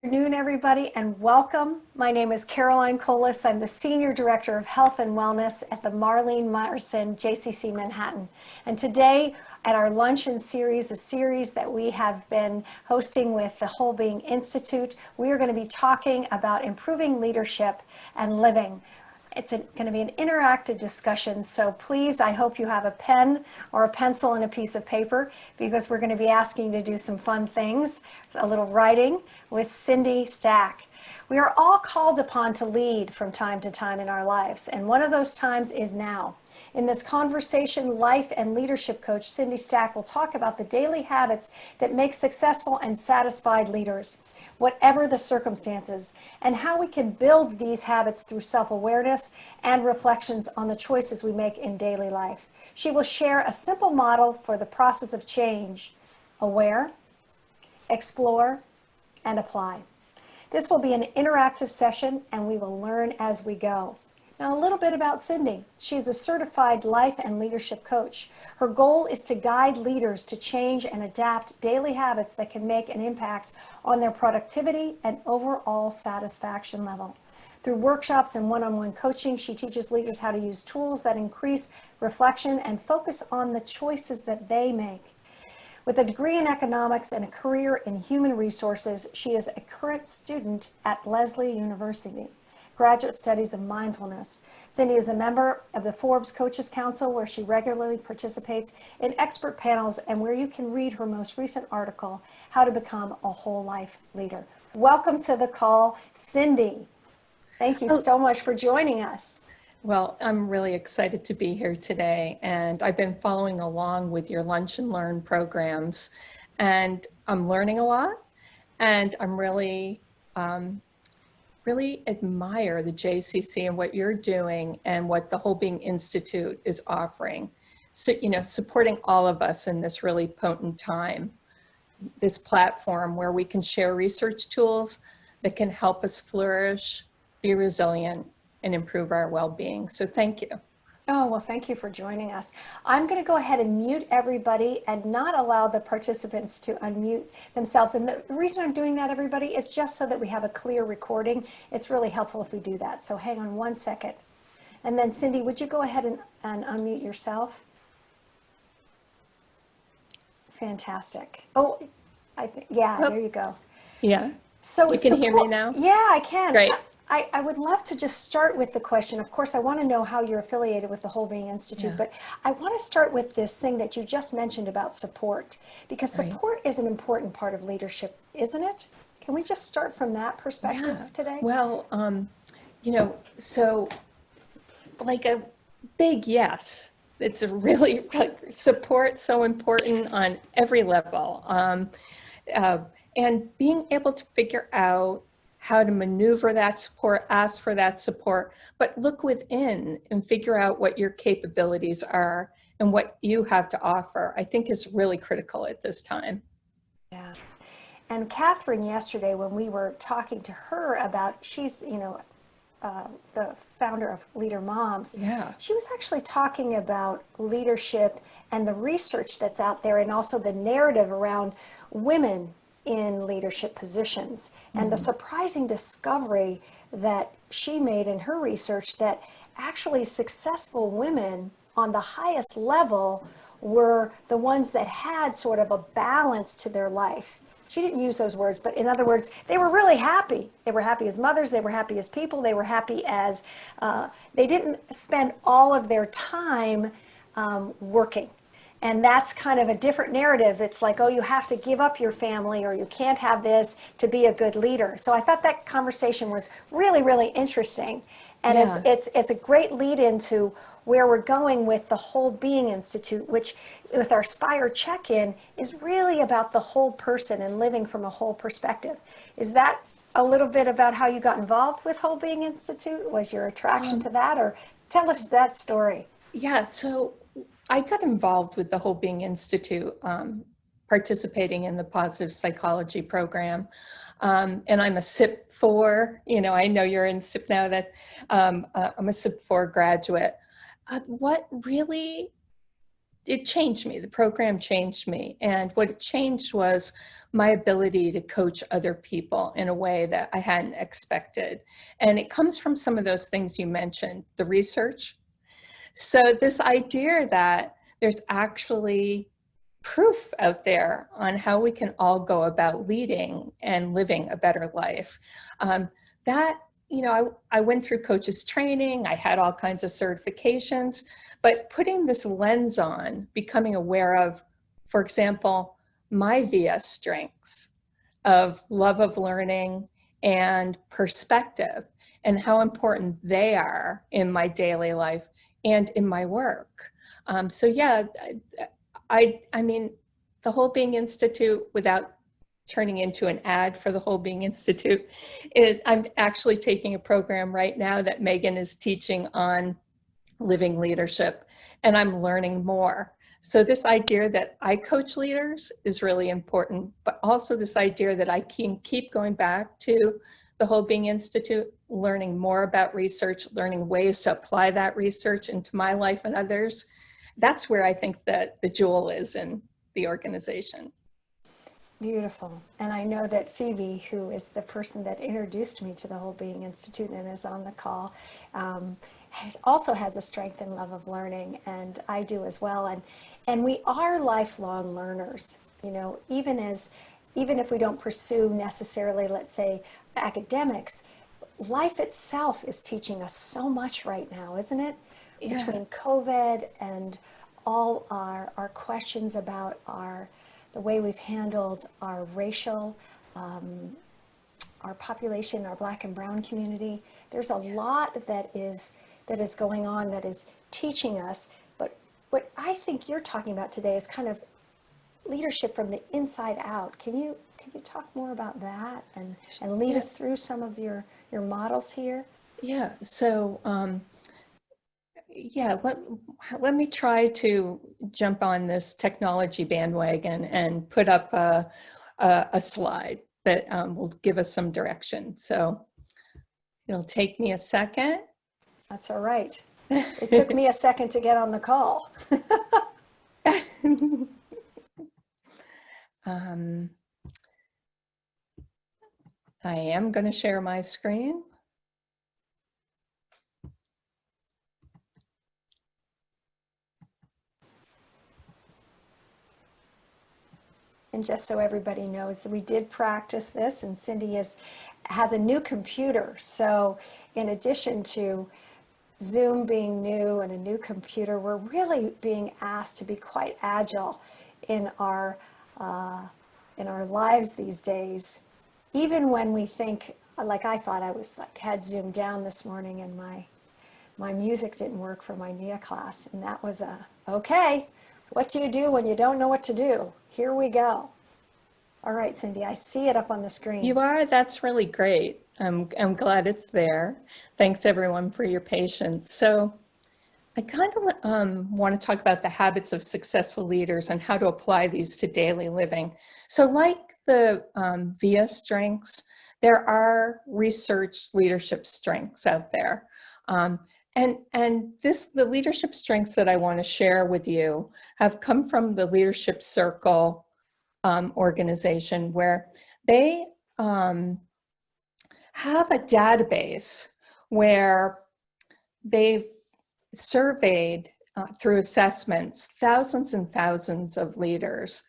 Afternoon, everybody, and welcome. My name is Caroline Colas. I'm the Senior Director of Health and Wellness at the Marlene Meyerson JCC Manhattan. And today at our luncheon series, a series that we have been hosting with the Whole Being Institute, we are going to be talking about improving leadership and living. It's going to be an interactive discussion, so please, I hope you have a pen or a pencil and a piece of paper, because we're going to be asking you to do some fun things, a little writing with Cindy Stack. We are all called upon to lead from time to time in our lives, and one of those times is now. In this conversation, life and leadership coach Cindy Stack will talk about the daily habits that make successful and satisfied leaders, whatever the circumstances, and how we can build these habits through self-awareness and reflections on the choices we make in daily life. She will share a simple model for the process of change: aware, explore, and apply. This will be an interactive session, and we will learn as we go. Now, a little bit about Cindy. She is a certified life and leadership coach. Her goal is to guide leaders to change and adapt daily habits that can make an impact on their productivity and overall satisfaction level. Through workshops and one-on-one coaching, she teaches leaders how to use tools that increase reflection and focus on the choices that they make. With a degree in economics and a career in human resources, she is a current student at Lesley University, Graduate Studies of Mindfulness. Cindy is a member of the Forbes Coaches Council, where she regularly participates in expert panels and where you can read her most recent article, How to Become a Whole Life Leader. Welcome to the call, Cindy. Thank you so much for joining us. Well, I'm really excited to be here today, and I've been following along with your Lunch and Learn programs, and I'm learning a lot, and I'm really admire the JCC and what you're doing and what the Whole Being Institute is offering. So, supporting all of us in this really potent time, this platform where we can share research tools that can help us flourish, be resilient, and improve our well-being. So thank you. Oh, well, thank you for joining us. I'm going to go ahead and mute everybody and not allow the participants to unmute themselves. And the reason I'm doing that, everybody, is just so that we have a clear recording. It's really helpful if we do that. So hang on one second. And then Cindy, would you go ahead and unmute yourself? Fantastic. Oh, there you go. Yeah. So you can hear me now? Yeah, I can. Great. I would love to just start with the question. Of course, I want to know how you're affiliated with the Whole Being Institute, but I want to start with this thing that you just mentioned about support, because support is an important part of leadership, isn't it? Can we just start from that perspective today? Well, so like a big yes. It's a really, support so important on every level. And being able to figure out how to maneuver that support, ask for that support, but look within and figure out what your capabilities are and what you have to offer, I think is really critical at this time. Yeah. And Catherine, yesterday, when we were talking to her about, she's, the founder of Leader Moms, she was actually talking about leadership and the research that's out there, and also the narrative around women in leadership positions, and the surprising discovery that she made in her research that actually successful women on the highest level were the ones that had sort of a balance to their life. She didn't use those words, but in other words, they were really happy. They were happy as mothers, they were happy as people, they were happy as, they didn't spend all of their time working. And that's kind of a different narrative. It's like, oh, you have to give up your family, or you can't have this to be a good leader. So I thought that conversation was really, really interesting. And it's a great lead into where we're going with the Whole Being Institute, which with our Spire check-in is really about the whole person and living from a whole perspective. Is that a little bit about how you got involved with Whole Being Institute? Was your attraction to that, or tell us that story? Yeah, so I got involved with the Whole Being Institute, participating in the positive psychology program. And I'm a CIP4, I know you're in CIP now, that I'm a CIP4 graduate. What really it changed me. The program changed me. And what it changed was my ability to coach other people in a way that I hadn't expected. And it comes from some of those things you mentioned, the research. So this idea that there's actually proof out there on how we can all go about leading and living a better life. That, I went through coaches training, I had all kinds of certifications, but putting this lens on, becoming aware of, for example, my VS strengths of love of learning and perspective, and how important they are in my daily life and in my work. So yeah, I mean, the Whole Being Institute, without turning into an ad for the Whole Being Institute, I'm actually taking a program right now that Megan is teaching on living leadership, and I'm learning more. So this idea that I coach leaders is really important, but also this idea that I can keep going back to the Whole Being Institute, learning more about research, learning ways to apply that research into my life and others. That's where I think that the jewel is in the organization. Beautiful. And I know that Phoebe, who is the person that introduced me to the Whole Being Institute and is on the call, also has a strength and love of learning, and I do as well. And we are lifelong learners, even if we don't pursue necessarily, let's say, academics, life itself is teaching us so much right now, isn't it? Yeah. Between COVID and all our questions about the way we've handled our racial, our population, our Black and Brown community. There's a lot that is going on that is teaching us. But what I think you're talking about today is kind of leadership from the inside out. Can you talk more about that and lead us through some of your models here? Yeah. So let me try to jump on this technology bandwagon and put up a slide that will give us some direction. So it'll take me a second. That's all right. It took me a second to get on the call. I am going to share my screen. And just so everybody knows, we did practice this, and Cindy has a new computer. So in addition to Zoom being new and a new computer, we're really being asked to be quite agile in our lives these days. Even when we think, like I thought I was had Zoom down this morning and my music didn't work for my NIA class, and that was okay. What do you do when you don't know what to do? Here we go. All right, Cindy, I see it up on the screen. You are? That's really great. I'm glad it's there. Thanks everyone for your patience. So I kind of want to talk about the habits of successful leaders and how to apply these to daily living. So like the VIA strengths, there are researched leadership strengths out there. And the leadership strengths that I want to share with you have come from the Leadership Circle organization, where they have a database where they've surveyed through assessments thousands and thousands of leaders.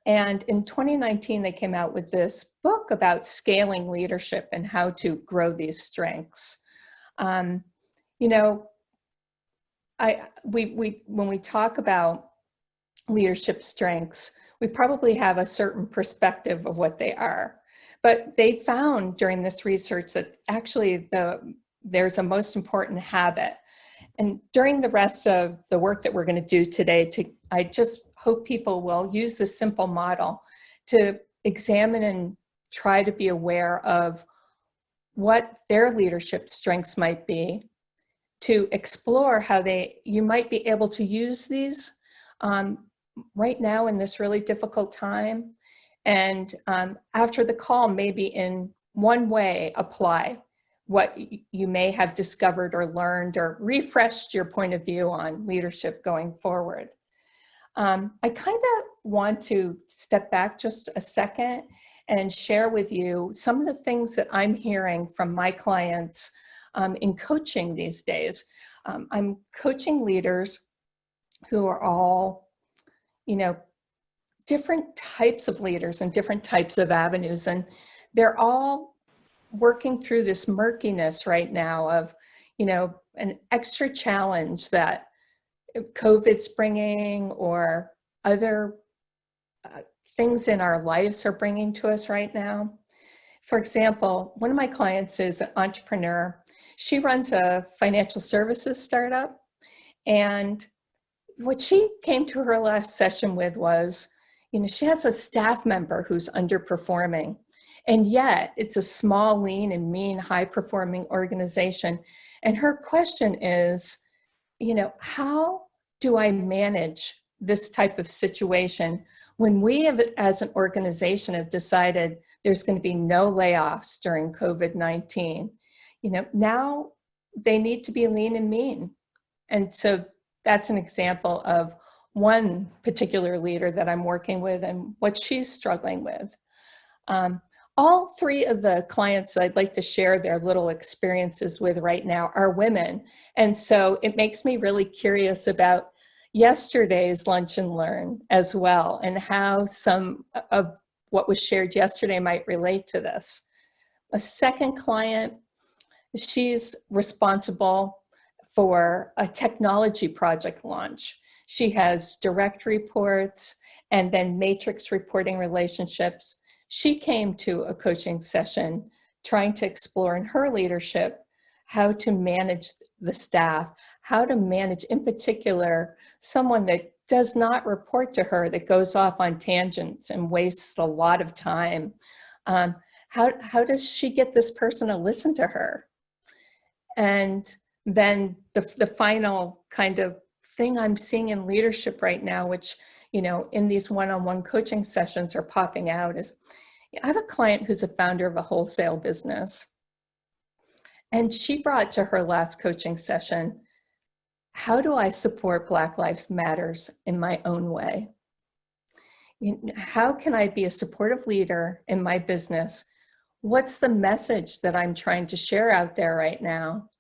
And in 2019, they came out with this book about scaling leadership and how to grow these strengths. When we talk about leadership strengths, we probably have a certain perspective of what they are. But they found during this research that actually there's a most important habit. And during the rest of the work that we're going to do today, I just hope people will use this simple model to examine and try to be aware of what their leadership strengths might be, to explore how you might be able to use these right now in this really difficult time. And after the call, maybe in one way, apply what you may have discovered or learned or refreshed your point of view on leadership going forward. I kind of want to step back just a second and share with you some of the things that I'm hearing from my clients in coaching these days. I'm coaching leaders who are all, different types of leaders and different types of avenues. And they're all working through this murkiness right now of, an extra challenge that COVID's bringing or other things in our lives are bringing to us right now. For example, one of my clients is an entrepreneur. She runs a financial services startup. And what she came to her last session with was, she has a staff member who's underperforming. And yet it's a small, lean and mean, high performing organization. And her question is, how do I manage this type of situation when we have, as an organization, have decided there's going to be no layoffs during COVID-19? Now they need to be lean and mean. And so that's an example of one particular leader that I'm working with and what she's struggling with. All three of the clients that I'd like to share their little experiences with right now are women. And so it makes me really curious about yesterday's Lunch and Learn as well, and how some of what was shared yesterday might relate to this. A second client, she's responsible for a technology project launch. She has direct reports and then matrix reporting relationships. She came to a coaching session trying to explore in her leadership how to manage the staff, how to manage, in particular, someone that does not report to her, that goes off on tangents and wastes a lot of time. How does she get this person to listen to her? And then the final kind of thing I'm seeing in leadership right now, which, in these one-on-one coaching sessions are popping out, is I have a client who's a founder of a wholesale business. And she brought to her last coaching session, how do I support Black Lives Matters in my own way? How can I be a supportive leader in my business? What's the message that I'm trying to share out there right now?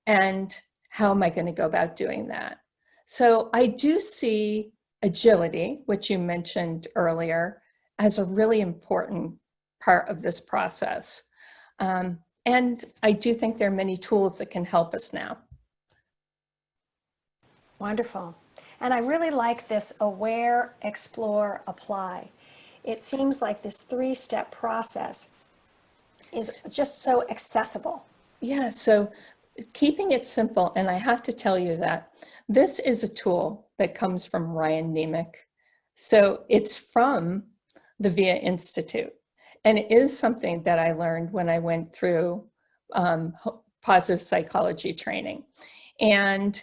And how am I going to go about doing that? So I do see agility, which you mentioned earlier, as a really important part of this process. And I do think there are many tools that can help us now. Wonderful. And I really like this aware, explore, apply. It seems like this three-step process is just so accessible. Yeah, so keeping it simple, and I have to tell you that this is a tool that comes from Ryan Nemec. So it's from the VIA Institute. And it is something that I learned when I went through positive psychology training. And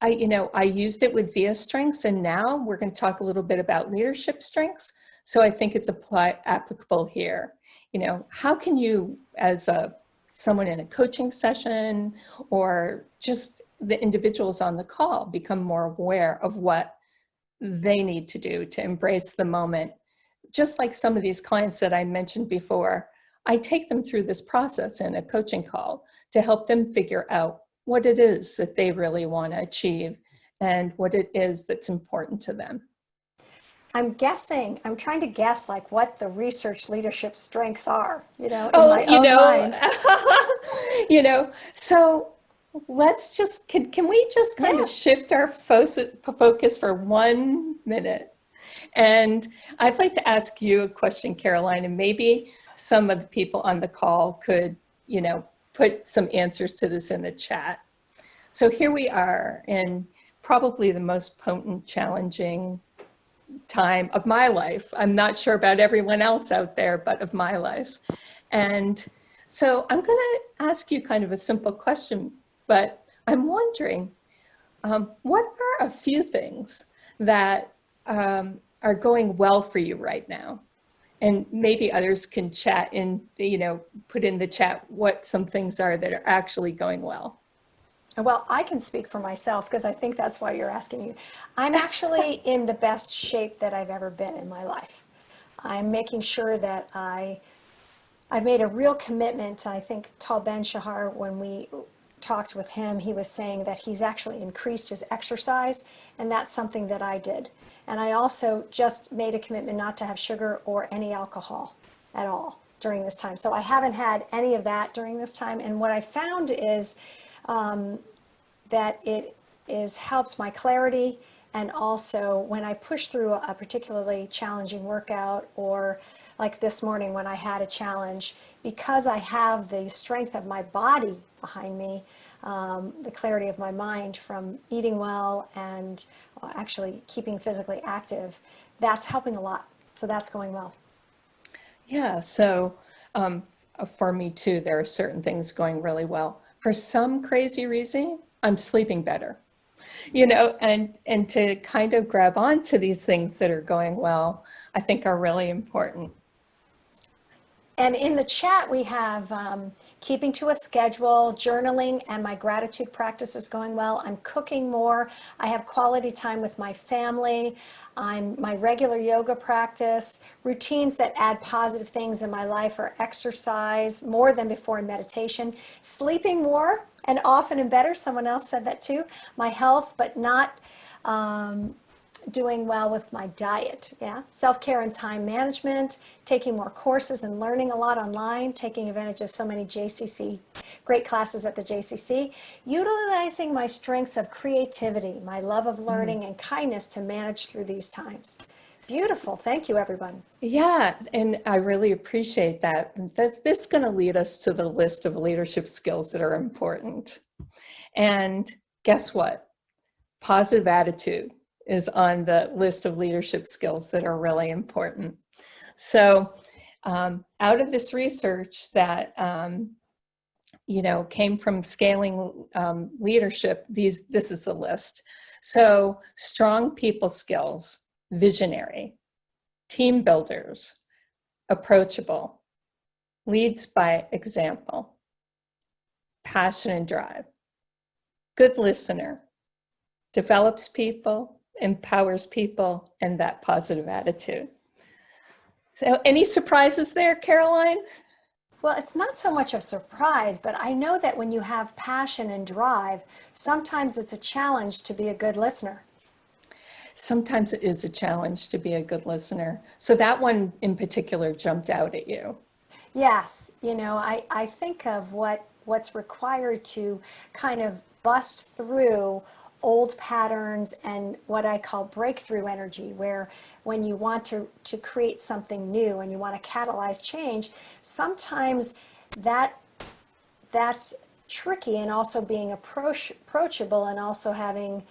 I used it with VIA strengths, and now we're going to talk a little bit about leadership strengths. So I think it's applicable here. How can you, as someone in a coaching session or just the individuals on the call, become more aware of what they need to do to embrace the moment? Just like some of these clients that I mentioned before, I take them through this process in a coaching call to help them figure out what it is that they really want to achieve and what it is that's important to them. I'm trying to guess like what the research leadership strengths are, in my own mind. So let's just, can we just kind of shift our focus for 1 minute? And I'd like to ask you a question, Caroline, and maybe some of the people on the call could, put some answers to this in the chat. So here we are in probably the most potent, challenging time of my life. I'm not sure about everyone else out there, but of my life. And so I'm going to ask you kind of a simple question, but I'm wondering, what are a few things that are going well for you right now? And maybe others can chat in, put in the chat what some things are that are actually going well. Well, I can speak for myself because I think that's why you're asking you. I'm actually in the best shape that I've ever been in my life. I'm making sure that I've made a real commitment. I think Tal Ben Shahar, when we talked with him, he was saying that he's actually increased his exercise, and that's something that I did. And I also just made a commitment not to have sugar or any alcohol at all during this time. So I haven't had any of that during this time. And what I found is that it is helped my clarity, and also when I push through a particularly challenging workout, or like this morning when I had a challenge, because I have the strength of my body behind me, the clarity of my mind from eating well and actually keeping physically active, that's helping a lot. So that's going well. Yeah, so for me too, there are certain things going really well. For some crazy reason, I'm sleeping better, and to kind of grab onto these things that are going well, I think are really important. And in the chat, we have keeping to a schedule, journaling, and my gratitude practice is going well. I'm cooking more. I have quality time with my family. My regular yoga practice, routines that add positive things in my life are exercise more than before, and meditation, sleeping more and often and better. Someone else said that too. My health, but not doing well with my diet. Yeah, self-care and time management, taking more courses and learning a lot online, taking advantage of so many JCC, great classes at the JCC, utilizing my strengths of creativity, my love of learning, and kindness to manage through these times. Beautiful. Thank you, everyone. Yeah, and I really appreciate that. This is going to lead us to the list of leadership skills that are important. And guess what? Positive attitude is on the list of leadership skills that are really important. So out of this research that came from scaling leadership, this is the list. So strong people skills, visionary, team builders, approachable, leads by example, passion and drive, good listener, develops people, empowers people, and that positive attitude. So any surprises there, Caroline? Well, it's not so much a surprise, but I know that when you have passion and drive, sometimes it's a challenge to be a good listener. Sometimes it is a challenge to be a good listener. So that one in particular jumped out at you. Yes, I think of what's required to kind of bust through old patterns and what I call breakthrough energy, where when you want to create something new and you want to catalyze change, sometimes that's tricky, and also being approachable, and also having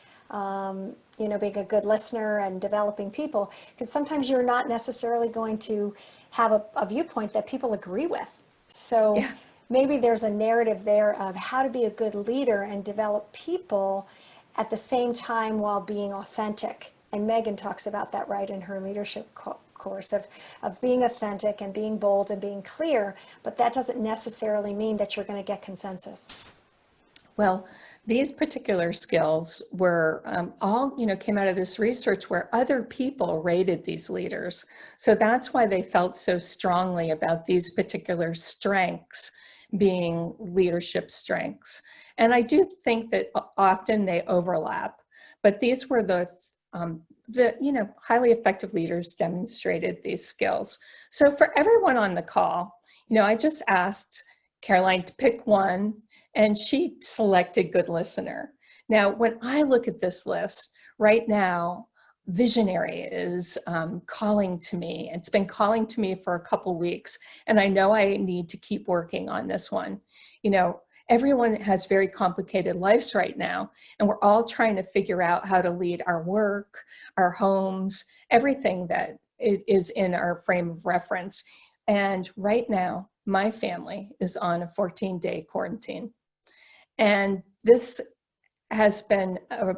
being a good listener and developing people, because sometimes you're not necessarily going to have a viewpoint that people agree with. So Yeah. maybe there's a narrative there of how to be a good leader and develop people at the same time while being authentic. And Megan talks about that, right, in her leadership course of being authentic and being bold and being clear, but that doesn't necessarily mean that you're going to get consensus. Well, these particular skills were all, came out of this research where other people rated these leaders. So that's why they felt so strongly about these particular strengths being leadership strengths. And I do think that often they overlap, but these were the highly effective leaders demonstrated these skills. So for everyone on the call, I just asked Caroline to pick one, and she selected good listener. Now, when I look at this list right now, visionary is calling to me. It's been calling to me for a couple weeks, and I know I need to keep working on this one. Everyone has very complicated lives right now, and we're all trying to figure out how to lead our work, our homes, everything that is in our frame of reference. And right now, my family is on a 14-day quarantine. And this has been an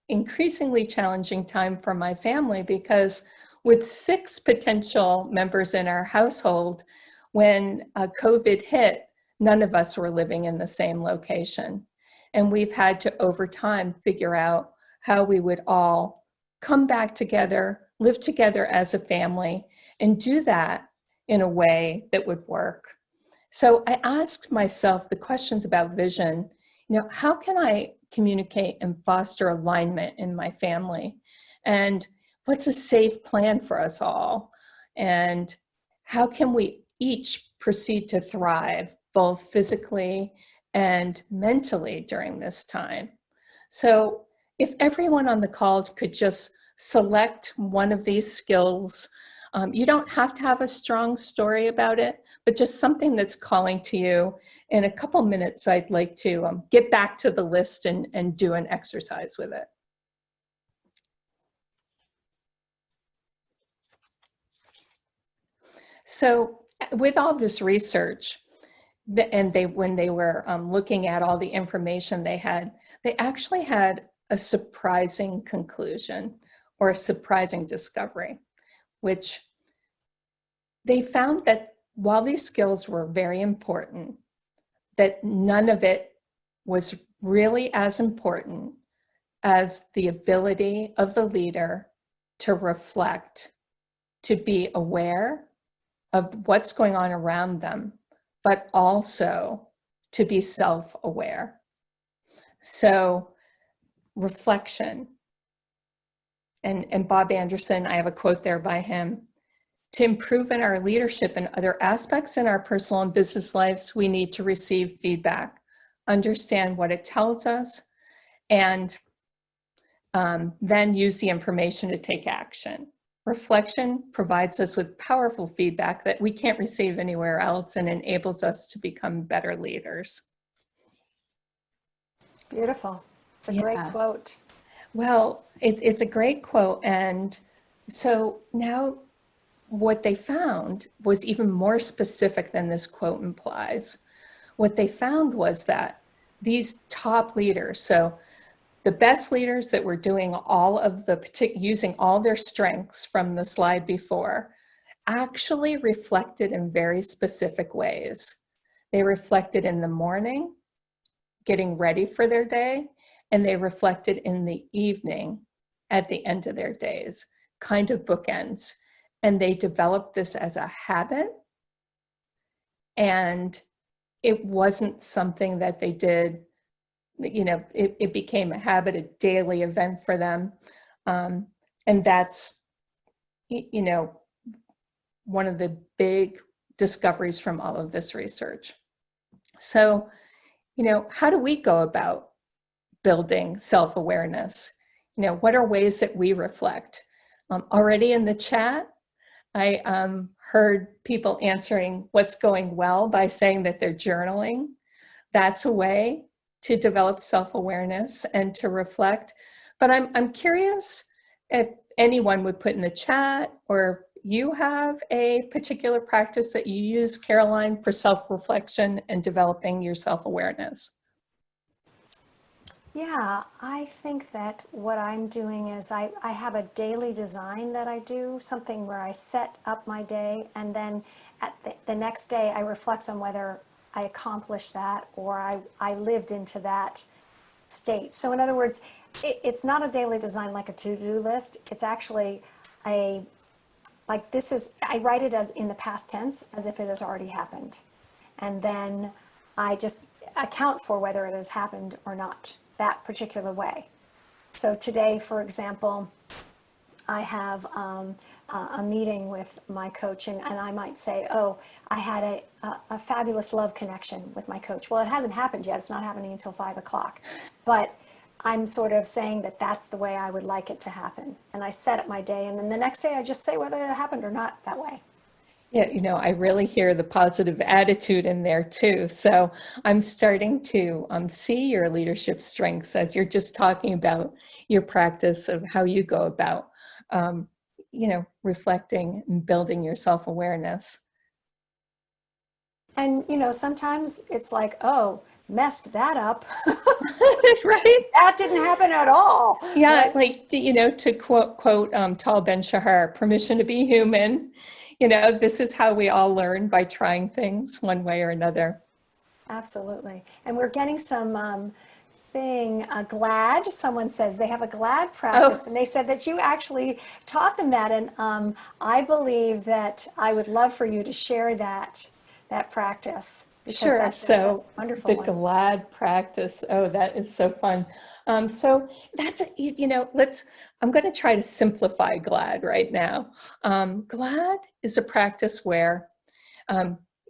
increasingly challenging time for my family, because with 6 potential members in our household, when COVID hit, none of us were living in the same location. And we've had to, over time, figure out how we would all come back together, live together as a family, and do that in a way that would work. So I asked myself the questions about vision. How can I communicate and foster alignment in my family? And what's a safe plan for us all? And how can we each proceed to thrive, both physically and mentally during this time? So if everyone on the call could just select one of these skills, you don't have to have a strong story about it, but just something that's calling to you. In a couple minutes, I'd like to get back to the list and do an exercise with it. So with all this research, and when they were looking at all the information they actually had a surprising conclusion or a surprising discovery, which they found that while these skills were very important, that none of it was really as important as the ability of the leader to reflect, to be aware of what's going on around them, but also to be self-aware. So reflection, and Bob Anderson, I have a quote there by him: to improve in our leadership and other aspects in our personal and business lives, we need to receive feedback, understand what it tells us, and then use the information to take action. Reflection provides us with powerful feedback that we can't receive anywhere else and enables us to become better leaders. Beautiful. It's a great quote. Well, it's a great quote. And so now what they found was even more specific than this quote implies. What they found was that these top leaders, so the best leaders that were doing all of using all their strengths from the slide before, actually reflected in very specific ways. They reflected in the morning, getting ready for their day, and they reflected in the evening at the end of their days, kind of bookends. And they developed this as a habit. And it wasn't something that they did, it became a habit, a daily event for them. And that's, one of the big discoveries from all of this research. So, how do we go about building self-awareness? What are ways that we reflect? Already in the chat, I heard people answering what's going well by saying that they're journaling. That's a way to develop self-awareness and to reflect. But I'm curious if anyone would put in the chat, or if you have a particular practice that you use, Caroline, for self-reflection and developing your self-awareness. Yeah, I think that what I'm doing is I have a daily design that I do, something where I set up my day, and then at the next day I reflect on whether I accomplished that or I lived into that state. So in other words, it's not a daily design like a to-do list. It's actually I write it as in the past tense, as if it has already happened. And then I just account for whether it has happened or not, that particular way. So today, for example, I have a meeting with my coach, and I might say, oh, I had a fabulous love connection with my coach. Well, it hasn't happened yet. It's not happening until 5 o'clock. But I'm sort of saying that that's the way I would like it to happen. And I set up my day, and then the next day I just say whether it happened or not that way. Yeah, I really hear the positive attitude in there too. So I'm starting to see your leadership strengths as you're just talking about your practice of how you go about, reflecting and building your self-awareness. And, sometimes it's like, oh, messed that up. Right? That didn't happen at all. Yeah, right? To quote Tal Ben-Shahar, permission to be human. This is how we all learn, by trying things one way or another. Absolutely. And we're getting some thing, GLAD. Someone says they have a GLAD practice, Oh, and they said that you actually taught them that. And I believe that I would love for you to share that practice because sure. that's a So wonderful the one. GLAD practice, oh, that is so fun. So that's, I'm going to try to simplify GLAD right now. GLAD is a practice where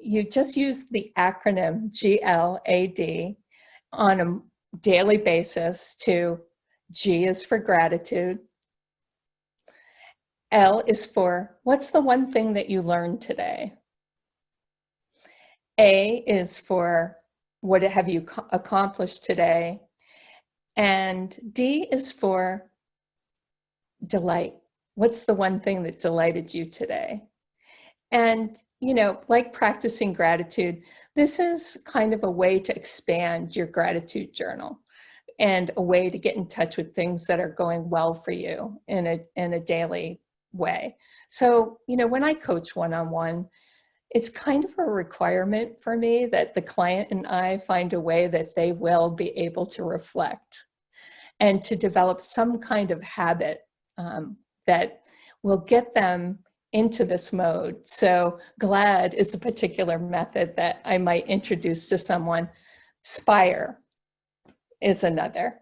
you just use the acronym GLAD on a daily basis to G is for gratitude. L is for what's the one thing that you learned today? A is for what have you accomplished today? And D is for delight. What's the one thing that delighted you today? And, like practicing gratitude, this is kind of a way to expand your gratitude journal and a way to get in touch with things that are going well for you in a daily way. So, when I coach one-on-one, it's kind of a requirement for me that the client and I find a way that they will be able to reflect and to develop some kind of habit that will get them into this mode. So GLAD is a particular method that I might introduce to someone. SPIRE is another.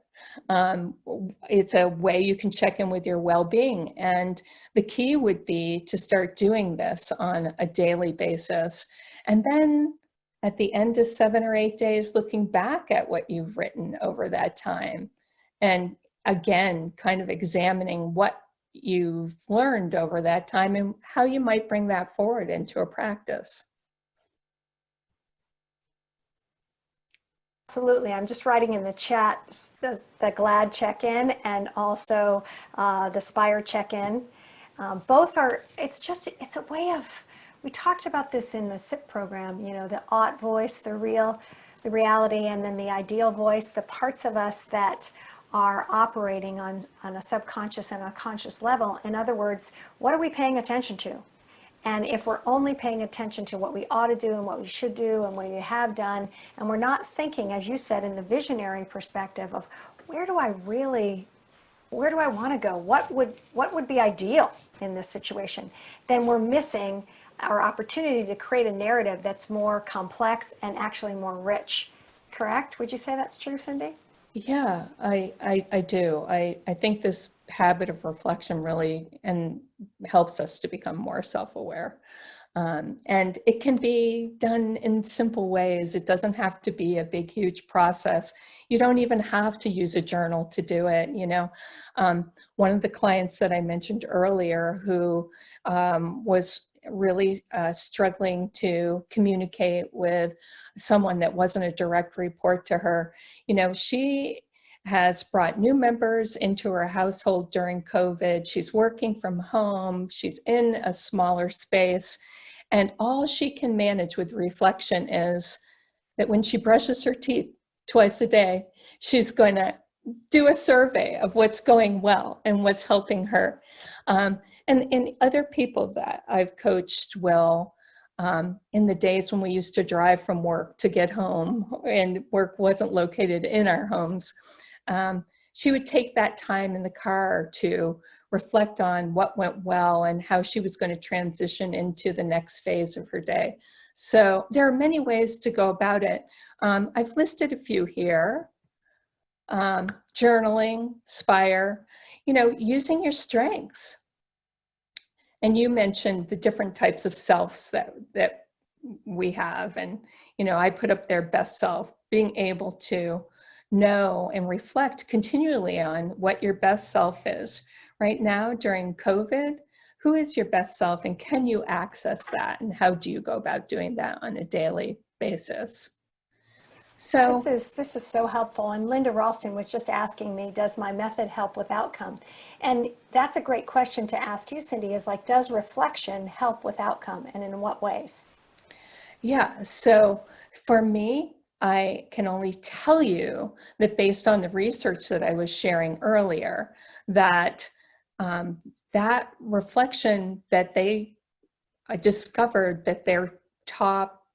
It's a way you can check in with your well-being. And the key would be to start doing this on a daily basis. And then at the end of 7 or 8 days, looking back at what you've written over that time. And again, kind of examining what you've learned over that time and how you might bring that forward into a practice. Absolutely. I'm just writing in the chat the GLAD check-in and also the SPIRE check-in. Both are, it's a way of, we talked about this in the SIP program, the ought voice, the reality, and then the ideal voice, the parts of us that are operating on a subconscious and a conscious level. In other words, what are we paying attention to? And if we're only paying attention to what we ought to do and what we should do and what we have done, and we're not thinking, as you said, in the visionary perspective of where do I want to go? What would be ideal in this situation? Then we're missing our opportunity to create a narrative that's more complex and actually more rich. Correct? Would you say that's true, Cindy? Yeah, I do. I think this habit of reflection really helps us to become more self-aware. And it can be done in simple ways. It doesn't have to be a big, huge process. You don't even have to use a journal to do it. One of the clients that I mentioned earlier who was really struggling to communicate with someone that wasn't a direct report to her, she has brought new members into her household during COVID. She's working from home. She's in a smaller space. And all she can manage with reflection is that when she brushes her teeth twice a day, she's going to do a survey of what's going well and what's helping her. And other people that I've coached will, in the days when we used to drive from work to get home and work wasn't located in our homes, she would take that time in the car to reflect on what went well and how she was going to transition into the next phase of her day. So there are many ways to go about it. I've listed a few here. Journaling, SPIRE, using your strengths. And you mentioned the different types of selves that we have. And, I put up their best self, being able to know and reflect continually on what your best self is. Right now, during COVID, who is your best self and can you access that? And how do you go about doing that on a daily basis? So This is so helpful. And Linda Ralston was just asking me, does my method help with outcome? And that's a great question to ask you, Cindy, is like, does reflection help with outcome and in what ways? yeah, so for me, I can only tell you that based on the research that I was sharing earlier, that that reflection that they discovered that their top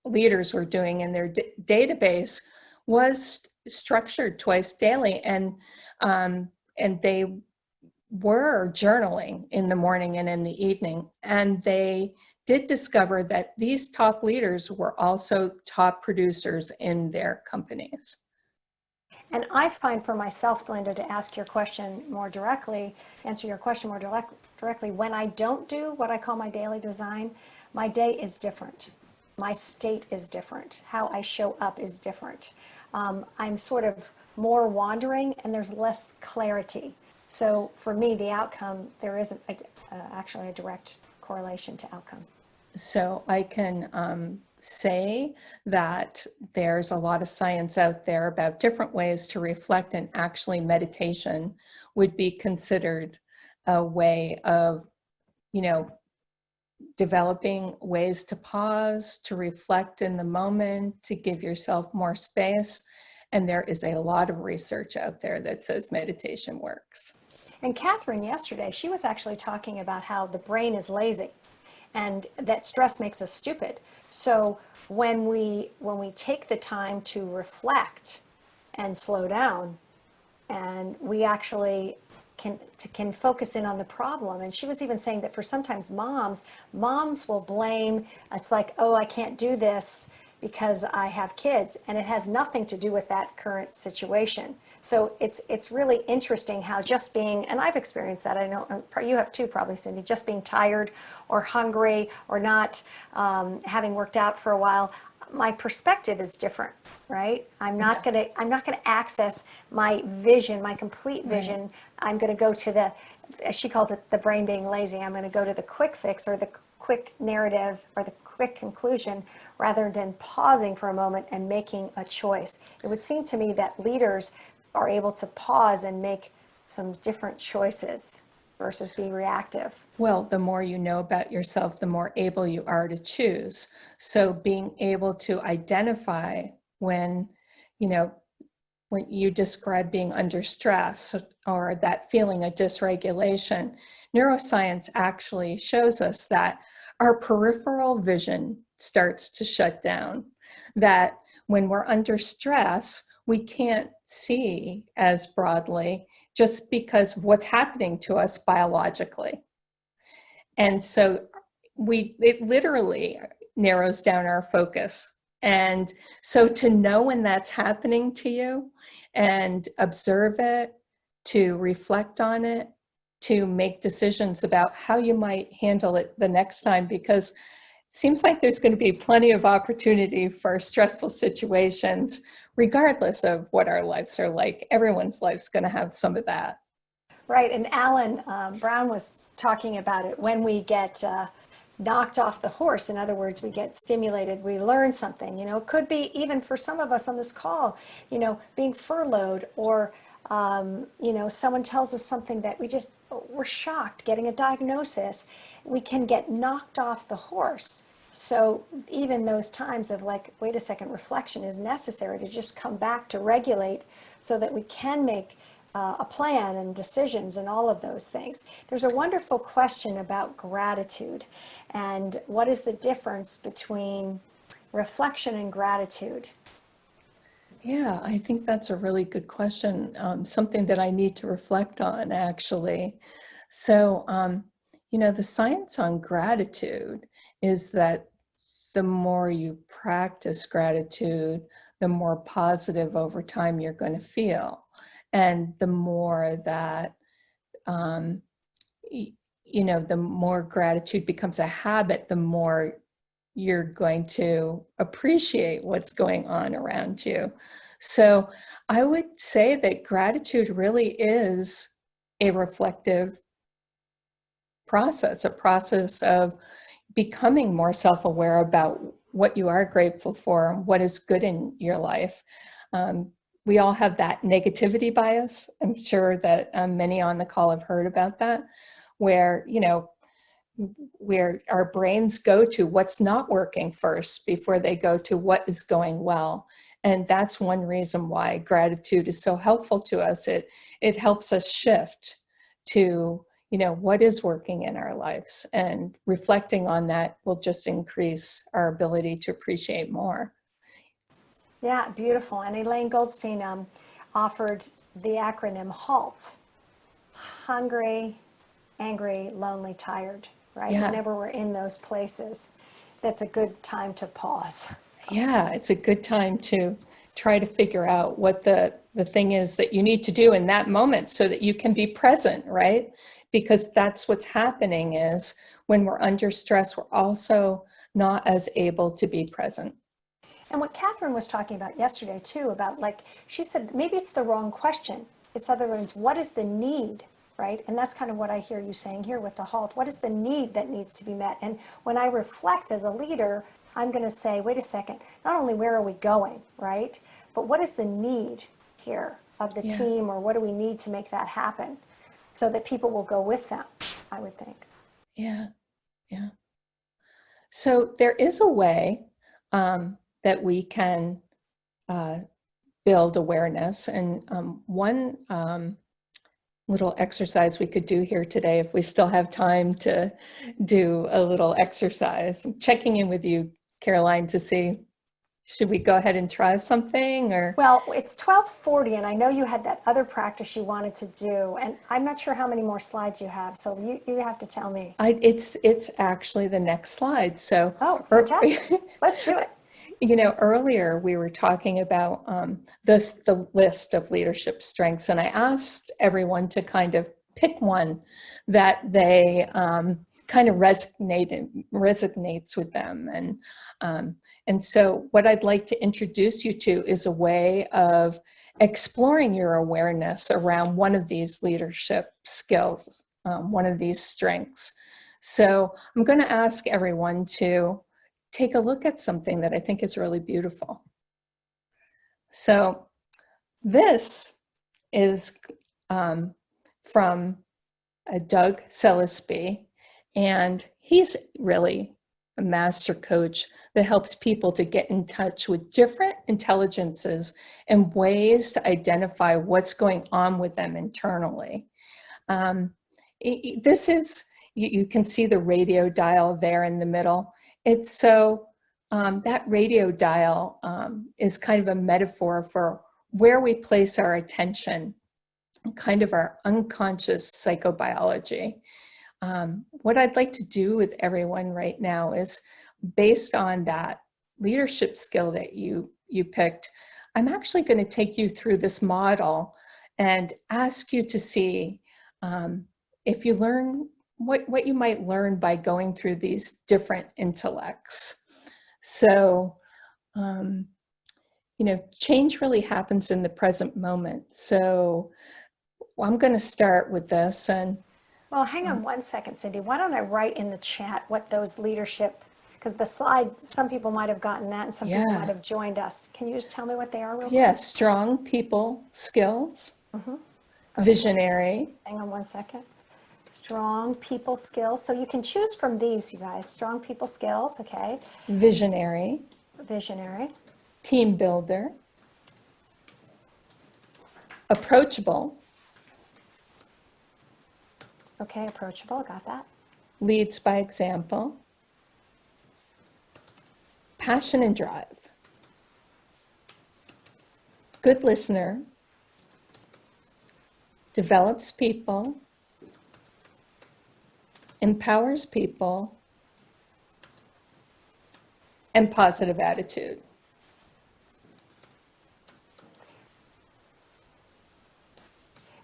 leaders were doing in their database was structured twice daily, and they were journaling in the morning and in the evening. And they did discover that these top leaders were also top producers in their companies. And I find for myself, Linda, to ask your question more directly, answer your question more directly, when I don't do what I call my daily design, my day is different. My state is different. How I show up is different. I'm sort of more wandering and there's less clarity. So for me, the outcome, there isn't actually a direct correlation to outcome. So I can say that there's a lot of science out there about different ways to reflect, and actually meditation would be considered a way of, developing ways to pause, to reflect in the moment, to give yourself more space. And there is a lot of research out there that says meditation works. And Catherine yesterday, she was actually talking about how the brain is lazy and that stress makes us stupid. So when we take the time to reflect and slow down, and we actually can focus in on the problem. And she was even saying that for sometimes moms will blame, it's like, oh, I can't do this because I have kids, and it has nothing to do with that current situation. So it's really interesting how just being, and I've experienced that, I know you have too probably, Cindy, just being tired or hungry or not having worked out for a while, my perspective is different, right? I'm not gonna access my vision, my complete vision. Right. I'm gonna go to the, as she calls it, the brain being lazy. I'm gonna go to the quick fix or the quick narrative or the quick conclusion rather than pausing for a moment and making a choice. It would seem to me that leaders are able to pause and make some different choices versus be reactive. Well, the more you know about yourself, the more able you are to choose. So being able to identify when you describe being under stress or that feeling of dysregulation, neuroscience actually shows us that our peripheral vision starts to shut down, that when we're under stress, we can't see as broadly just because of what's happening to us biologically. And so it literally narrows down our focus. And so to know when that's happening to you and observe it, to reflect on it, to make decisions about how you might handle it the next time, because it seems like there's going to be plenty of opportunity for stressful situations, regardless of what our lives are like. Everyone's life's going to have some of that. Right, and Alan Brown was talking about it. When we get knocked off the horse, in other words, we get stimulated, we learn something. It could be even for some of us on this call, being furloughed, or someone tells us something that we're shocked, getting a diagnosis. We can get knocked off the horse. So even those times of like, wait a second, reflection is necessary to just come back to regulate so that we can make a plan and decisions and all of those things. There's a wonderful question about gratitude and what is the difference between reflection and gratitude? Yeah, I think that's a really good question. Something that I need to reflect on, actually. So, the science on gratitude is that the more you practice gratitude, the more positive over time you're going to feel. And the more that, the more gratitude becomes a habit, the more you're going to appreciate what's going on around you. So I would say that gratitude really is a reflective process, a process of becoming more self-aware about what you are grateful for, what is good in your life. We all have that negativity bias. I'm sure that many on the call have heard about that, where our brains go to what's not working first before they go to what is going well. And that's one reason why gratitude is so helpful to us. It helps us shift to, what is working in our lives, and reflecting on that will just increase our ability to appreciate more. Yeah, beautiful. And Elaine Goldstein offered the acronym HALT: hungry, angry, lonely, tired, right? Yeah. Whenever we're in those places, that's a good time to pause. Yeah, it's a good time to try to figure out what the thing is that you need to do in that moment so that you can be present, right? Because that's what's happening is when we're under stress, we're also not as able to be present. And what Catherine was talking about yesterday too, about like, she said, maybe it's the wrong question. It's other words, what is the need, right? And that's kind of what I hear you saying here with the HALT. What is the need that needs to be met? And when I reflect as a leader, I'm going to say, wait a second, not only where are we going, right? But what is the need here of the Yeah. team, or what do we need to make that happen so that people will go with them, I would think. Yeah. Yeah. So there is a way that we can uh, build awareness. And one little exercise we could do here today, if we still have time to do a little exercise. I'm checking in with you, Caroline, to see, should we go ahead and try something or? Well, it's 12:40, and I know you had that other practice you wanted to do, and I'm not sure how many more slides you have, so you have to tell me. It's actually the next slide. So, Oh, fantastic. Let's do it. you know, earlier we were talking about the list of leadership strengths, and I asked everyone to kind of pick one that they kind of resonates with them, and so what I'd like to introduce you to is a way of exploring your awareness around one of these leadership skills, one of these strengths. So I'm going to ask everyone to take a look at something that I think is really beautiful. So this is from Doug Sellisby, and he's really a master coach that helps people to get in touch with different intelligences and ways to identify what's going on with them internally. This is, you can see the radio dial there in the middle. It's so, that radio dial is kind of a metaphor for where we place our attention, kind of our unconscious psychobiology. What I'd like to do with everyone right now is, based on that leadership skill that you picked, I'm actually going to take you through this model and ask you to see if you learn what you might learn by going through these different intellects. So, you know, change really happens in the present moment. So I'm going to start with this. And Well, hang on one second, Cindy. Why don't I write in the chat what those leadership, because the slide, some people might have gotten that and some people might have joined us. Can you just tell me what they are real quick? yeah, strong people skills, visionary. Hang on one second. Strong people skills. So you can choose from these, you guys. Strong people skills, okay. Visionary, Visionary. team builder, approachable, Okay, approachable, got that. leads by example, passion and drive, good listener, develops people, empowers people, and positive attitude.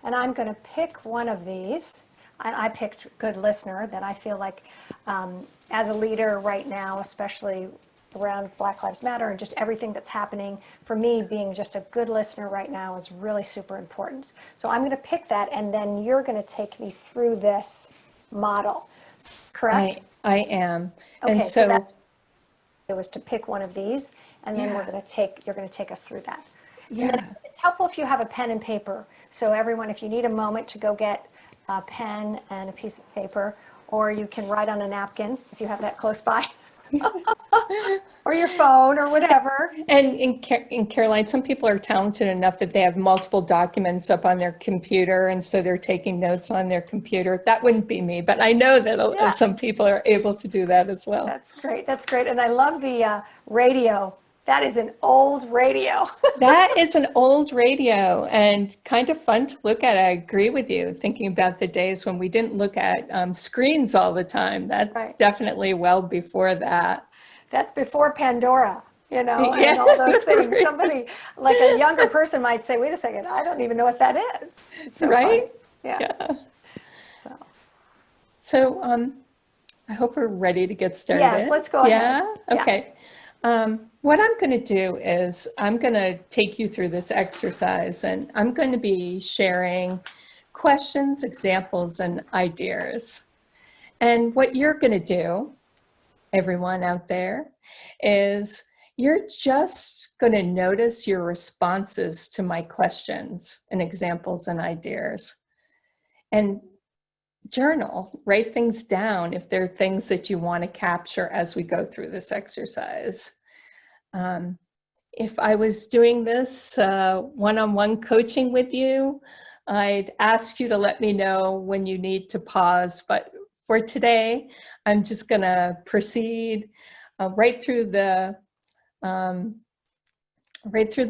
And I'm going to pick one of these. I picked good listener, that I feel like as a leader right now, especially around Black Lives Matter and just everything that's happening, for me, being just a good listener right now is really super important. So I'm going to pick that, and then you're going to take me through this model, correct? I am. Okay, And so so, that it was to pick one of these, and then Yeah. you're going to take us through that. And yeah, then it's helpful if you have a pen and paper. So everyone, if you need a moment to go get a pen and a piece of paper, or you can write on a napkin if you have that close by, or your phone or whatever. and in Caroline, some people are talented enough that they have multiple documents up on their computer, and so they're taking notes on their computer. That wouldn't be me, but I know that Yeah. some people are able to do that as well. That's great. That's great. And I love the radio That is an old radio. That is an old radio and kind of fun to look at. I agree with you, thinking about the days when we didn't look at screens all the time. That's Right. definitely well before that. That's before Pandora, and Yeah, all those things. right. Somebody, like a younger person might say, wait a second, I don't even know what that is. It's so Right? funny. Yeah. Yeah. So, So I hope we're ready to get yes, started. let's go ahead. Yeah? Yeah. Okay. What I'm going to do is I'm going to take you through this exercise, and I'm going to be sharing questions, examples, and ideas. And what you're going to do, everyone out there, is you're just going to notice your responses to my questions and examples and ideas. And journal, write things down if there are things that you want to capture as we go through this exercise. If I was doing this one-on-one coaching with you, I'd ask you to let me know when you need to pause, but for today, I'm just going to proceed right through the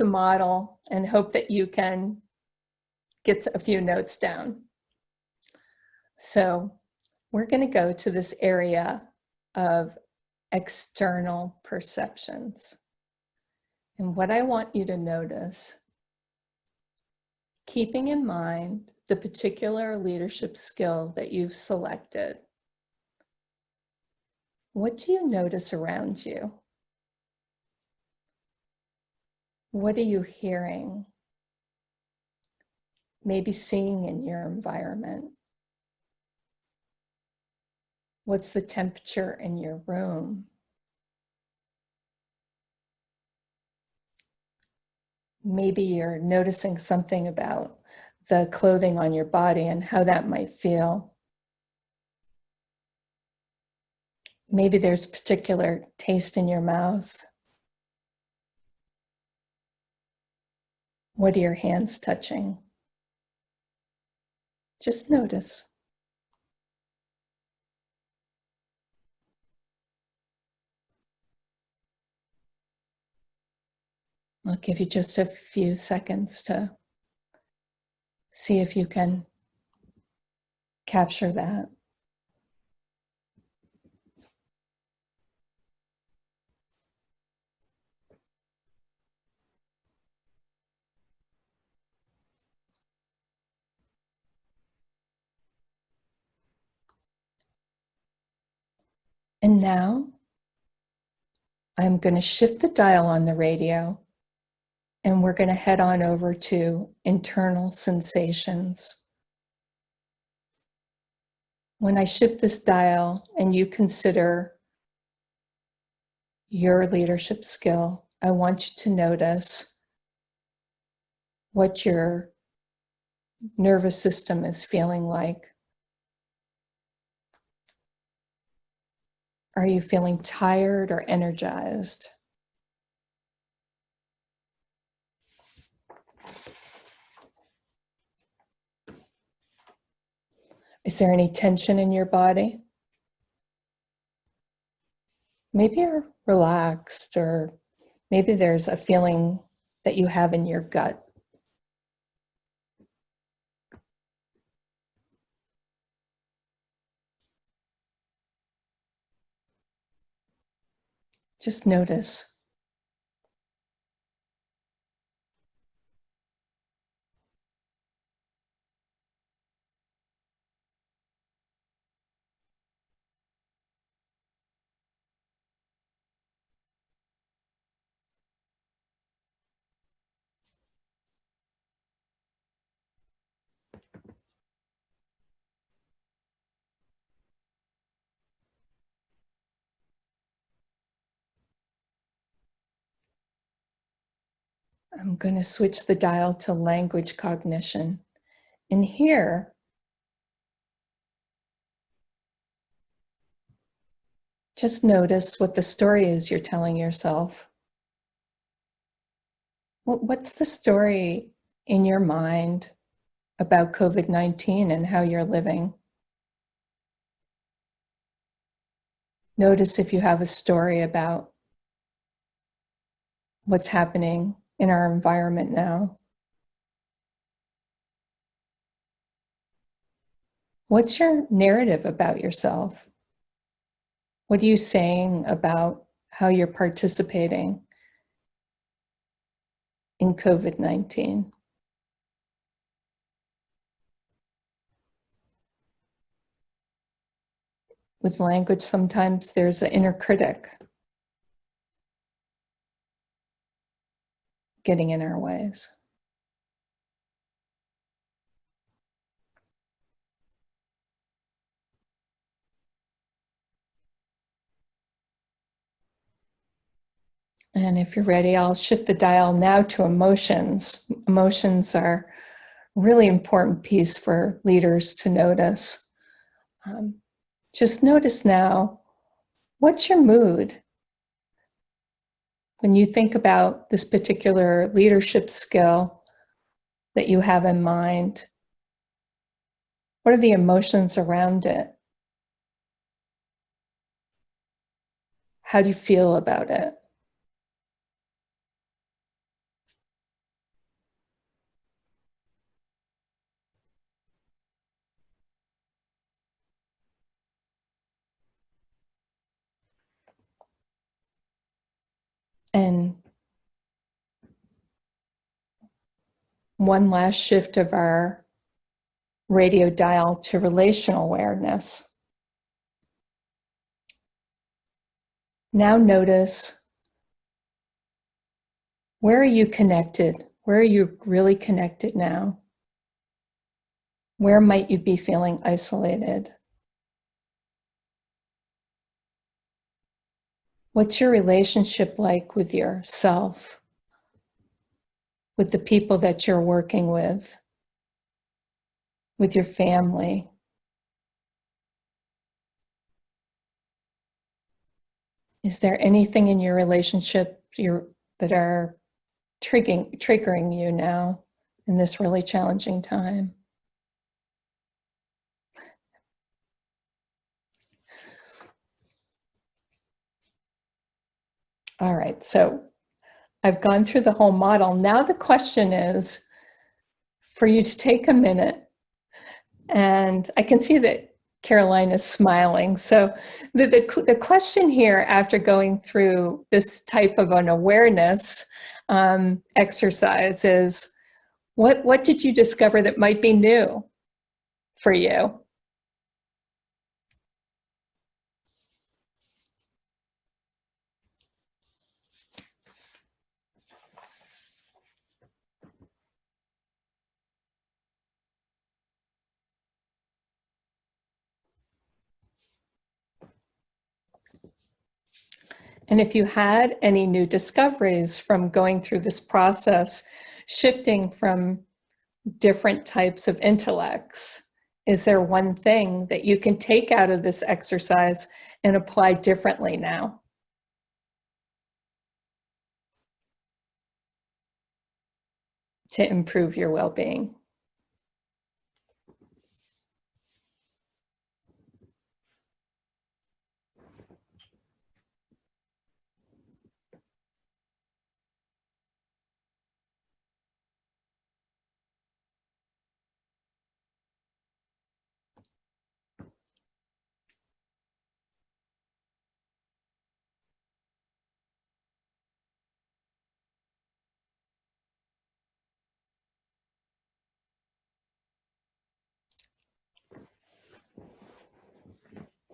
model and hope that you can get a few notes down. So we're going to go to this area of external perceptions. And what I want you to notice, keeping in mind the particular leadership skill that you've selected, what do you notice around you? What are you hearing? Maybe seeing in your environment? What's the temperature in your room? Maybe you're noticing something about the clothing on your body and how that might feel. Maybe there's a particular taste in your mouth. What are your hands touching? Just notice. I'll give you just a few seconds to see if you can capture that. And now I'm going to shift the dial on the radio, and we're going to head on over to internal sensations. When I shift this dial and you consider your leadership skill, I want you to notice what your nervous system is feeling like. Are you feeling tired or energized? Is there any tension in your body? Maybe you're relaxed, or maybe there's a feeling that you have in your gut. Just notice. I'm going to switch the dial to language cognition. And here, just notice what the story is you're telling yourself. What's the story in your mind about COVID-19 and how you're living? Notice if you have a story about what's happening in our environment now. What's your narrative about yourself? What are you saying about how you're participating in COVID-19? With language, sometimes there's an inner critic getting in our ways. And if you're ready, I'll shift the dial now to emotions. Emotions are a really important piece for leaders to notice. Just notice now, what's your mood? When you think about this particular leadership skill that you have in mind, what are the emotions around it? How do you feel about it? And one last shift of our radio dial to relational awareness. Now notice, where are you connected? Where are you really connected now? Where might you be feeling isolated? What's your relationship like with yourself, with the people that you're working with your family? Is there anything in your relationship that are triggering you now in this really challenging time? All right, so I've gone through the whole model. Now the question is for you to take a minute, and I can see that Caroline is smiling. So the question here, after going through this type of an awareness exercise, is what did you discover that might be new for you? And if you had any new discoveries from going through this process, shifting from different types of intellects, is there one thing that you can take out of this exercise and apply differently now? To improve your well-being?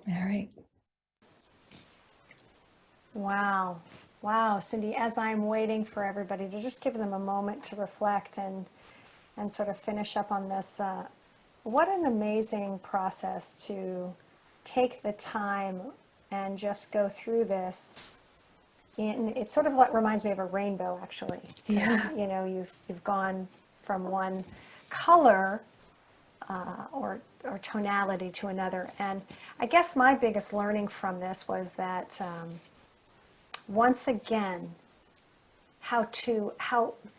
All right. Wow. Wow, Cindy, as I'm waiting for everybody to just give them a moment to reflect and sort of finish up on this, what an amazing process to take the time and just go through this. And it's sort of what reminds me of a rainbow, actually. Yeah. You know, you've gone from one color or tonality to another. And I guess my biggest learning from this was that once again, how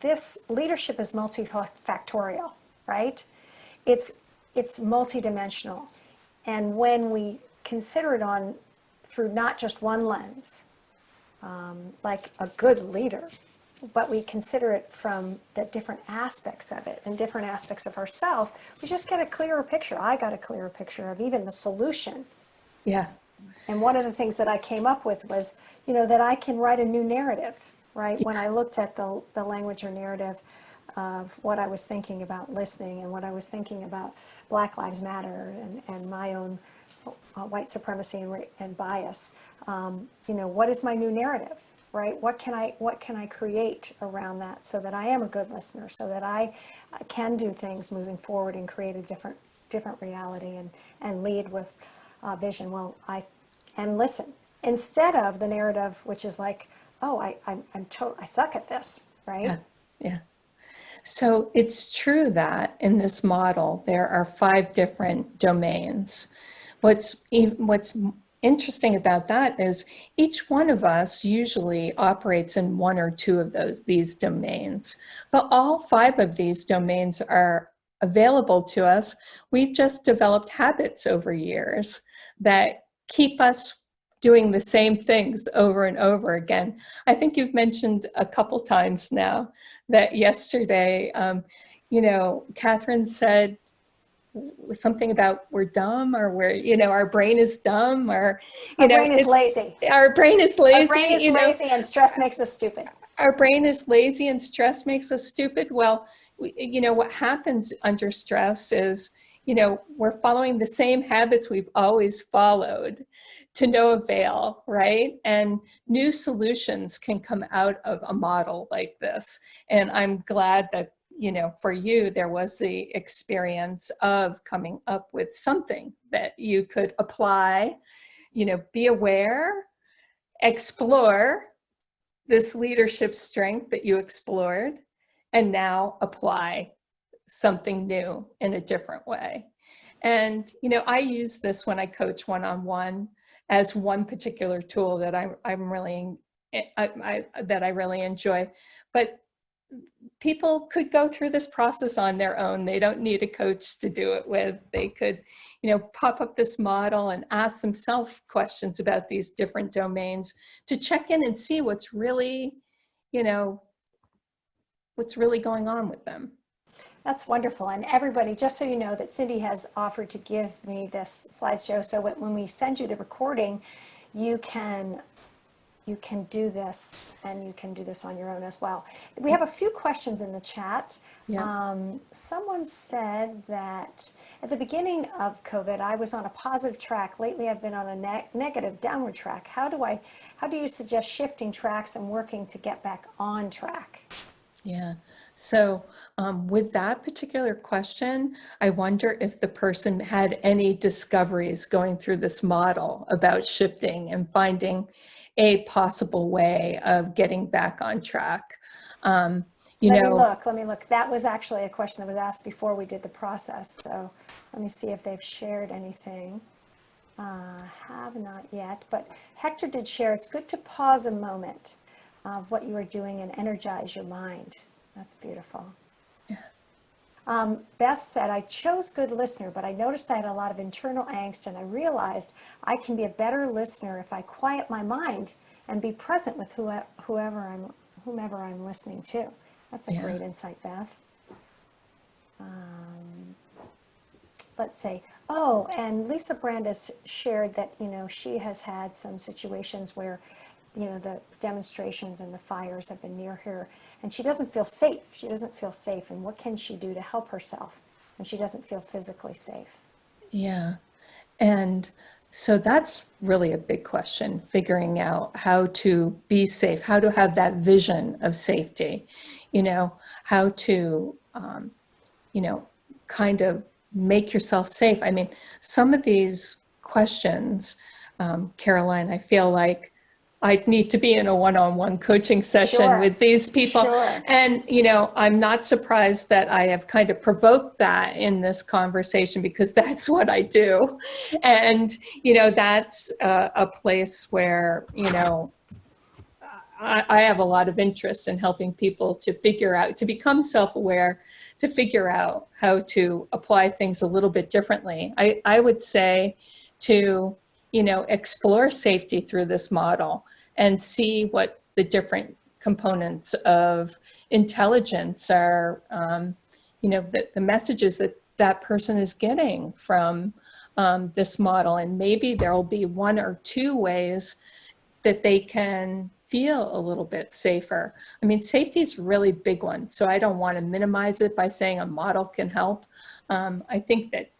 this leadership is multifactorial, right? It's multidimensional, and when we consider it through not just one lens, like a good leader, but we consider it from the different aspects of it and different aspects of ourselves, we just get a clearer picture. I got a clearer picture of even the solution. Yeah. And one of the things that I came up with was, that I can write a new narrative, right? When I looked at the language or narrative of what I was thinking about listening and what I was thinking about Black Lives Matter and my own white supremacy and bias, what is my new narrative, right? What can I create around that so that I am a good listener, so that I can do things moving forward and create a different reality and lead with vision. Well, and listen instead of the narrative, which is like, oh, I suck at this, right? Yeah. Yeah. So it's true that in this model, there are 5 different domains. What's interesting about that is each one of us usually operates in 1 or 2 of these domains, but all 5 of these domains are available to us. We've just developed habits over years that keep us doing the same things over and over again. I think you've mentioned a couple times now that yesterday, Catherine said something about we're dumb, or our brain is dumb, or our brain is lazy. Our brain is lazy. Our brain is lazy and stress makes us stupid. Our brain is lazy and stress makes us stupid. Well, what happens under stress is, we're following the same habits we've always followed to no avail, right? And new solutions can come out of a model like this. And I'm glad that, for you, there was the experience of coming up with something that you could apply, be aware, explore this leadership strength that you explored, and now apply something new in a different way. And, I use this when I coach one-on-one as one particular tool that I really enjoy. But people could go through this process on their own. They don't need a coach to do it with. They could, pop up this model and ask themselves questions about these different domains to check in and see what's really going on with them. That's wonderful. And everybody, just so you know, that Cindy has offered to give me this slideshow. So when we send you the recording, you can do this, and you can do this on your own as well. We have a few questions in the chat. Yeah. Someone said that at the beginning of COVID, I was on a positive track. Lately, I've been on a negative downward track. How do you suggest shifting tracks and working to get back on track? Yeah. So with that particular question, I wonder if the person had any discoveries going through this model about shifting and finding a possible way of getting back on track. Let me look. That was actually a question that was asked before we did the process. So let me see if they've shared anything. Have not yet, but Hector did share. It's good to pause a moment of what you are doing and energize your mind. That's beautiful. Yeah. Beth said, I chose good listener, but I noticed I had a lot of internal angst, and I realized I can be a better listener if I quiet my mind and be present with whomever I'm listening to. That's a great insight, Beth. Let's see. Oh, and Lisa Brandis shared that, she has had some situations where, the demonstrations and the fires have been near her, and she doesn't feel safe. She doesn't feel safe. And what can she do to help herself when she doesn't feel physically safe? Yeah. And so that's really a big question, figuring out how to be safe, how to have that vision of safety, how to, kind of make yourself safe. I mean, some of these questions, Caroline, I feel like I need to be in a one-on-one coaching session with these people. Sure. And, I'm not surprised that I have kind of provoked that in this conversation, because that's what I do. And, that's a place where, I have a lot of interest in helping people to figure out, to become self-aware, to figure out how to apply things a little bit differently. I would say to, explore safety through this model and see what the different components of intelligence are, the messages that that person is getting from this model. And maybe there will be one or two ways that they can feel a little bit safer. I mean, safety is a really big one, so I don't want to minimize it by saying a model can help. I think that,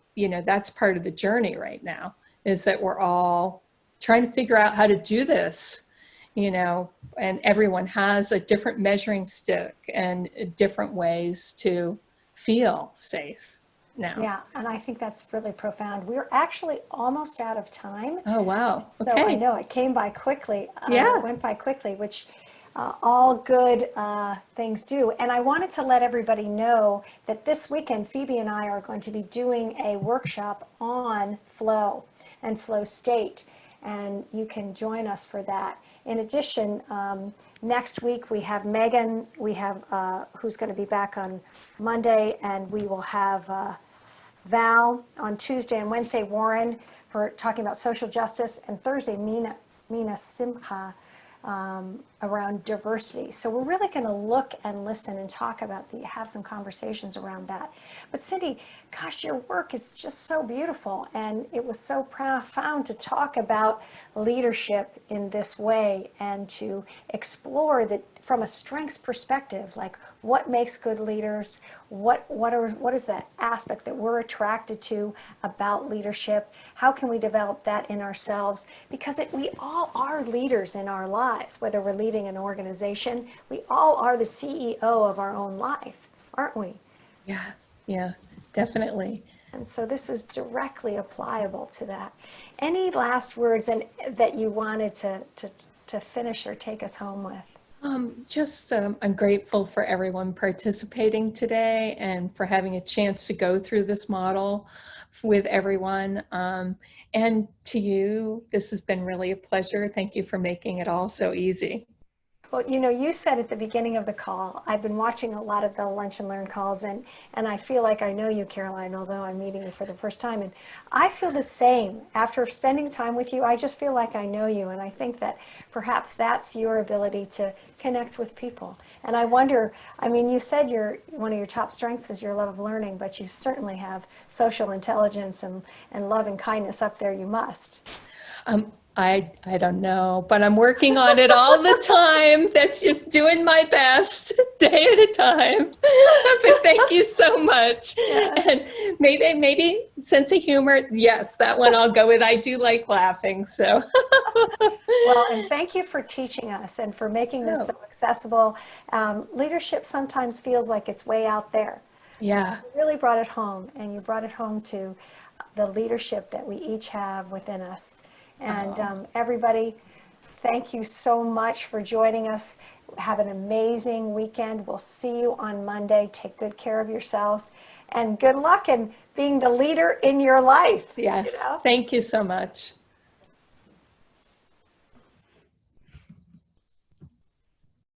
that's part of the journey right now, is that we're all trying to figure out how to do this, and everyone has a different measuring stick and different ways to feel safe now. Yeah, and I think that's really profound. We're actually almost out of time. Oh, wow. Okay. So I know it came by quickly. Yeah. It went by quickly, which all good things do. And I wanted to let everybody know that this weekend, Phoebe and I are going to be doing a workshop on flow and flow state. And you can join us for that. In addition, next week we have Megan, who's going to be back on Monday, and we will have Val on Tuesday and Wednesday, Warren, for talking about social justice, and Thursday, Mina Simcha, around diversity. So we're really going to look and listen and talk about have some conversations around that. But Cindy, gosh, your work is just so beautiful, and it was so profound to talk about leadership in this way and to explore that from a strengths perspective, like what makes good leaders, what is that aspect that we're attracted to about leadership, how can we develop that in ourselves, because we all are leaders in our lives, whether we're leading an organization, we all are the CEO of our own life, aren't we? Yeah, definitely. And so this is directly applicable to that. Any last words that you wanted to finish or take us home with? I'm grateful for everyone participating today and for having a chance to go through this model with everyone. And to you, this has been really a pleasure. Thank you for making it all so easy. Well, you said at the beginning of the call, I've been watching a lot of the Lunch and Learn calls, and I feel like I know you, Caroline, although I'm meeting you for the first time. And I feel the same. After spending time with you, I just feel like I know you. And I think that perhaps that's your ability to connect with people. And I wonder, I mean, you said one of your top strengths is your love of learning, but you certainly have social intelligence and love and kindness up there. You must. I don't know, but I'm working on it all the time. That's just doing my best, day at a time. But thank you so much. Yes. And maybe sense of humor. Yes, that one I'll go with. I do like laughing, so. Well, and thank you for teaching us and for making this so accessible. Leadership sometimes feels like it's way out there. Yeah. You really brought it home, and you brought it home to the leadership that we each have within us. And everybody, thank you so much for joining us. Have an amazing weekend. We'll see you on Monday. Take good care of yourselves, and good luck in being the leader in your life. Yes. Thank you so much.